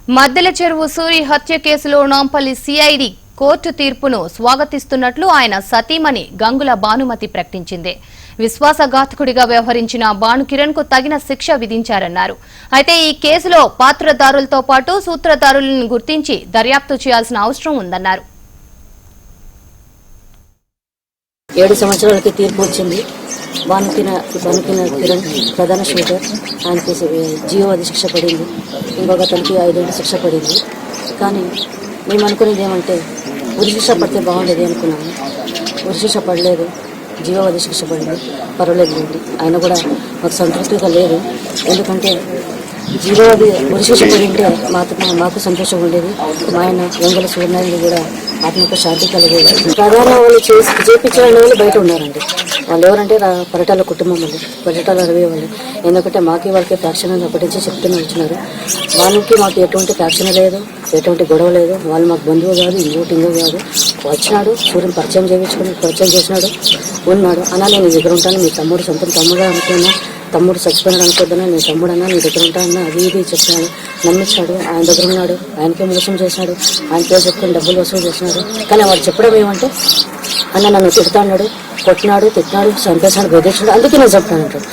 మద్దెల చెరువు సూరి హత్య కేసులో నాంపల్లి సిఐడి కోర్టు తీర్పును స్వాగతిస్తున్నట్లు ఆయన సతీమణి గంగుల భానుమతి ప్రకటించింది. విశ్వాసఘాతకుడిగా వ్యవహరించిన భానుకిరణ్ కు తగిన శిక్ష విధించారన్నారు. అయితే ఈ కేసులో పాత్రధారులతో పాటు సూత్రధారులను గుర్తించి దర్యాప్తు చేయాల్సిన అవసరం ఉందన్నారు. 7 సంవత్సరాలకి తీర్పు వచ్చింది. భానుకిరణ్ ప్రధాన షూటర్, ఆయనకి జీవాది శిక్ష పడింది. ఇంకొక అతనికి 5 ఏళ్ల శిక్ష పడింది. కానీ మేము అనుకునేది ఏమంటే ఉరి శిక్ష పడితే బాగుండేది అనుకున్నాము. ఉరి శిక్ష పడలేదు, జీవాది శిక్ష పడింది. పర్వాలేదు, ఆయన కూడా మాకు సంతృప్తిగా లేదు. ఎందుకంటే జీవాది ఉరి శిక్ష పడింటే మాకు సంతోషంగా ఉండేది. మా ఆయన గంగుల సూర్యనారాయణ కూడా ఆత్మకు శాంతి కలిగేది. ప్రధాన వాళ్ళు చేపించిన వాళ్ళు బయట ఉన్నారండి. వాళ్ళు ఎవరంటే పరిటాల కుటుంబం వాళ్ళు, పరిటాల రవి వాళ్ళు. ఎందుకంటే మాకు వాళ్ళకి ఫ్యాక్షన్ అని అప్పటి నుంచి చెప్తూనే వచ్చినారు. వాళ్ళకి మాకు ఎటువంటి ఫ్యాక్షన్ లేదు, ఎటువంటి గొడవ లేదు. వాళ్ళు మాకు బంధువు కాదు, ఇంకో కాదు. వచ్చినాడు, సూర్యుని పరిచయం చేసినాడు, ఉన్నాడు. అన్నా నేను దగ్గర ఉంటాను, మీ తమ్ముడు సొంతం తమ్ముడు అనుకున్నా, తమ్ముడు చచ్చిపోయినాడు అనుకోద్దన్నా, నీ తమ్ముడన్నా నీ దగ్గర ఉంటానన్నా, అది ఇది చెప్పినాడు. నమ్మించాడు, ఆయన దగ్గర ఉన్నాడు. ఆయనకే మోసం చేసినాడు, ఆయన పేరు చెప్పుకొని డబ్బులు వసూలు చేసినాడు. కానీ వాడు చెప్పడం ఏమంటే అన్న నన్ను తిడతాడు, కొట్టినాడు, తిట్టినాడు, చంపేసినాడు, బెదిరించాడు, అందుకే నేను చెప్తానంటాడు.